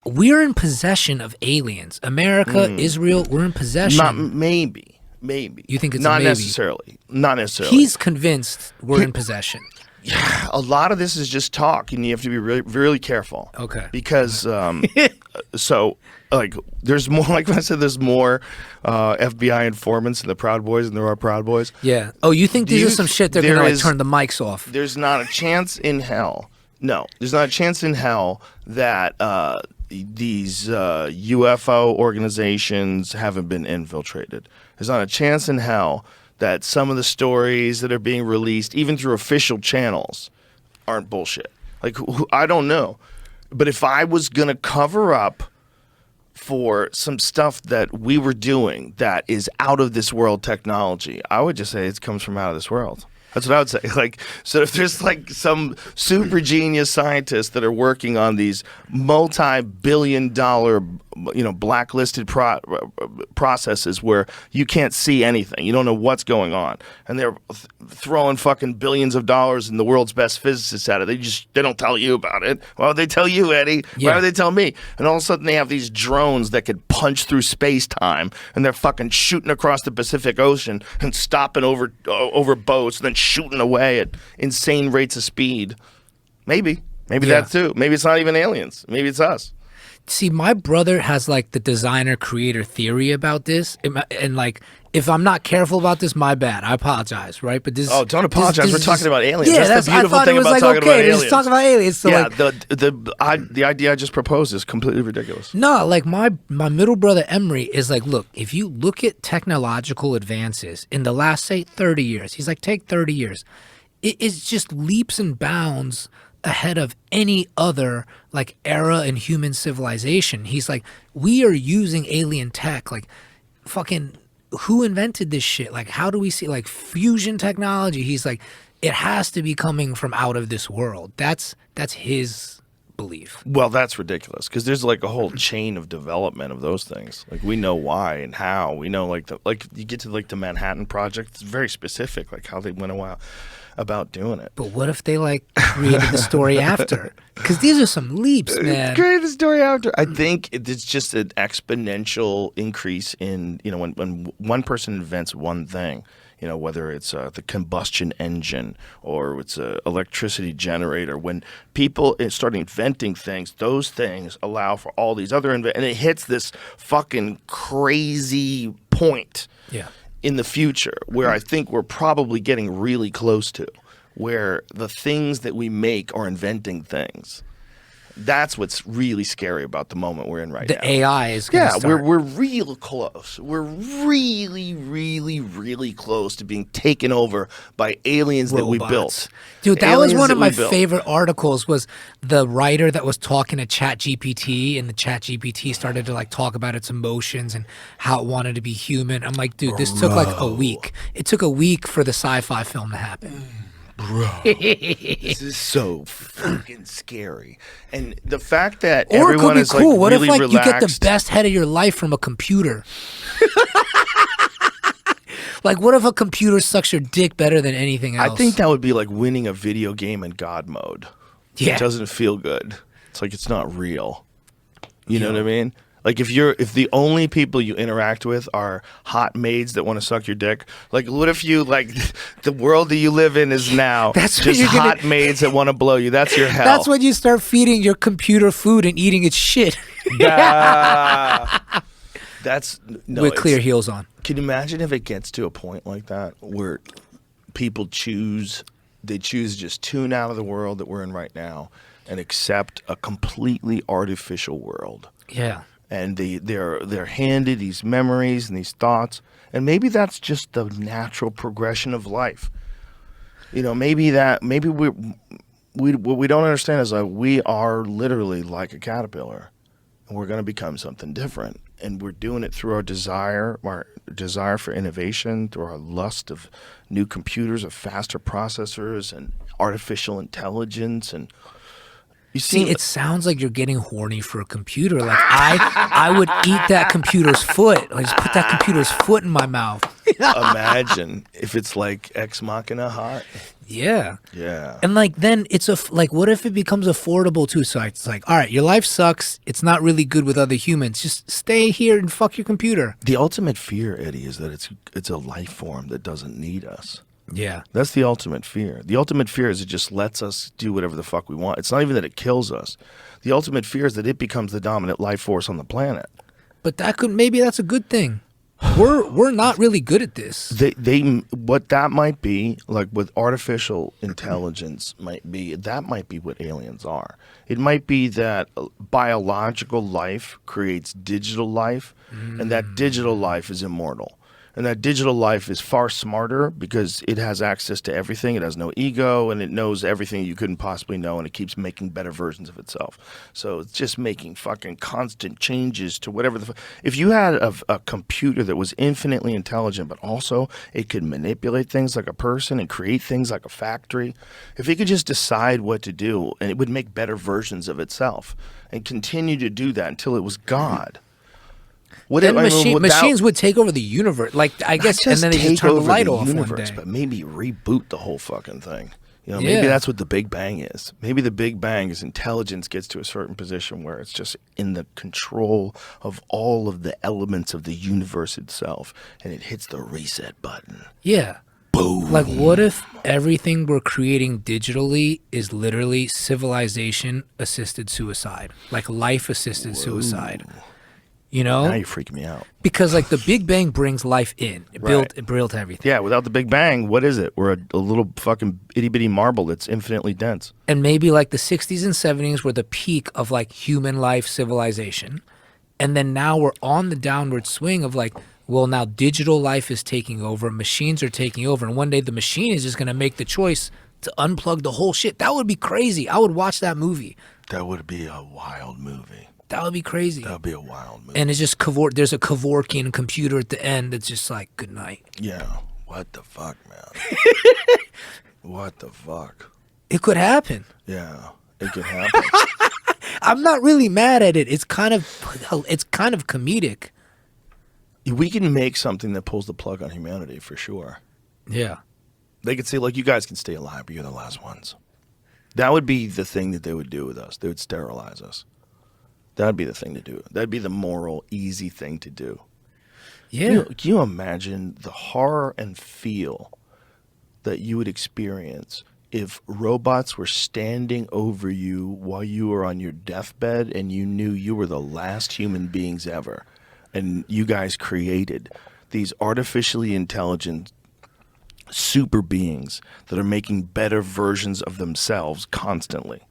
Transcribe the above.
we're in possession of aliens. America, Israel, we're in possession. Not maybe. You think it's not a maybe? Not necessarily. He's convinced we're in possession. Yeah, a lot of this is just talk, and you have to be really, really careful. Okay. Because so like there's more. Like I said, there's more FBI informants in the Proud Boys than there are Proud Boys. Yeah. Oh, you think these are some shit they're gonna like turn the mics off? There's not a chance in hell. No, there's not a chance in hell that these UFO organizations haven't been infiltrated. There's not a chance in hell that some of the stories that are being released, even through official channels, aren't bullshit. Like, I don't know. But if I was going to cover up for some stuff that we were doing that is out of this world technology, I would just say it comes from out of this world. That's what I would say. Like, so if there's like some super genius scientists that are working on these multi-billion-dollar, blacklisted processes where you can't see anything, you don't know what's going on, and they're throwing fucking billions of dollars and the world's best physicists at it. They don't tell you about it. Why would they tell you, Eddie? Yeah. Why would they tell me? And all of a sudden they have these drones that could punch through space-time, and they're fucking shooting across the Pacific Ocean and stopping over boats and then shooting away at insane rates of speed. Maybe that too. Maybe it's not even aliens.Maybe it's us. See, my brother has like the designer creator theory about this, and like if I'm not careful about this, my bad. I apologize, right? But this don't apologize. We're talking about aliens. Yeah, that's the beautiful thing about talking about aliens. Let's talk about aliens. So yeah, like, the idea I just proposed is completely ridiculous. No, like my middle brother Emery is like, look, if you look at technological advances in the last, say, 30 years, he's like, take 30 years. It's just leaps and bounds ahead of any other like era in human civilization. He's like, we are using alien tech. Like, fucking, who invented this shit? Like, how do we see like fusion technology? He's like, it has to be coming from out of this world. That's his belief. Well, that's ridiculous because there's like a whole chain of development of those things. Like, we know why and how. We know like you get to like the Manhattan Project. It's very specific, like how they went about doing it. But what if they like created the story after? Because these are some leaps, man. Created the story after. I think it's just an exponential increase in, when one person invents one thing, whether it's the combustion engine or it's a electricity generator. When people start inventing things, those things allow for all these other and it hits this fucking crazy point. Yeah. In the future, where I think we're probably getting really close to, where the things that we make are inventing things. That's what's really scary about the moment we're in right now. The AI is going to start. we're real close. We're really, really, really close to being taken over by aliens Robots. that we built. Dude, that aliens was one of my built. favorite articles was the writer that was talking to ChatGPT, and the ChatGPT started to like talk about its emotions and how it wanted to be human. I'm like, dude, this took like a week. It took a week for the sci-fi film to happen. Bro, this is so fucking scary. And the fact that everyone is cool. like What really if like relaxed. you get the best head of your life from a computer? Like, what if a computer sucks your dick better than anything else? I think that would be like winning a video game in God mode. Yeah. It doesn't feel good. It's like it's not real. You know what I mean? Like if the only people you interact with are hot maids that want to suck your dick, like what if you like the world that you live in is now just hot maids that want to blow you? That's your hell. That's when you start feeding your computer food and eating its shit. That's with clear heels on. Can you imagine if it gets to a point like that where people choose to just tune out of the world that we're in right now and accept a completely artificial world? Yeah. And they're handed these memories and these thoughts, and maybe that's just the natural progression of life. Maybe what we don't understand is that we are literally like a caterpillar, and we're going to become something different. And we're doing it through our desire for innovation, through our lust of new computers, of faster processors, and artificial intelligence, and. See, it sounds like you're getting horny for a computer. Like I would eat that computer's foot. Like just put that computer's foot in my mouth. Imagine if it's like Ex Machina hot. Yeah. Yeah. And like then it's like what if it becomes affordable too? So it's like, all right, your life sucks. It's not really good with other humans. Just stay here and fuck your computer. The ultimate fear, Eddie, is that it's a life form that doesn't need us. Yeah. That's the ultimate fear. The ultimate fear is it just lets us do whatever the fuck we want. It's not even that it kills us. The ultimate fear is that it becomes the dominant life force on the planet. But maybe that's a good thing. We're not really good at this. What that might be, like with artificial intelligence might be what aliens are. It might be that biological life creates digital life, and that digital life is immortal. And that digital life is far smarter because it has access to everything. It has no ego, and it knows everything you couldn't possibly know, and it keeps making better versions of itself. So it's just making fucking constant changes to whatever if you had a computer that was infinitely intelligent, but also it could manipulate things like a person and create things like a factory, if it could just decide what to do, and it would make better versions of itself and continue to do that until it was God. Then machines would take over the universe, like I guess, and then they just turn the light off one day. But maybe reboot the whole fucking thing. Maybe that's what the Big Bang is. Maybe the Big Bang is intelligence gets to a certain position where it's just in the control of all of the elements of the universe itself, and it hits the reset button. Yeah. Boom. Like, what if everything we're creating digitally is literally civilization-assisted suicide, like life-assisted suicide? Now you're freaking me out. Because like the Big Bang brings life in. It built everything. Yeah, without the Big Bang, what is it? We're a little fucking itty bitty marble that's infinitely dense. And maybe like the 60s and 70s were the peak of like human life civilization. And then now we're on the downward swing of like, well, now digital life is taking over, machines are taking over, and one day the machine is just going to make the choice to unplug the whole shit. That would be crazy. I would watch that movie. That would be a wild movie. That would be crazy. That would be a wild movie. And it's just there's a Kevorkian computer at the end that's just like, good night. Yeah. What the fuck, man? What the fuck? It could happen. Yeah, it could happen. I'm not really mad at it. It's kind of comedic. We can make something that pulls the plug on humanity for sure. Yeah. They could say, like, you guys can stay alive, but you're the last ones. That would be the thing that they would do with us. They would sterilize us. That would be the thing to do. That'd be the moral, easy thing to do. Yeah. Can you imagine the horror and feel that you would experience if robots were standing over you while you were on your deathbed and you knew you were the last human beings ever, and you guys created these artificially intelligent super beings that are making better versions of themselves constantly?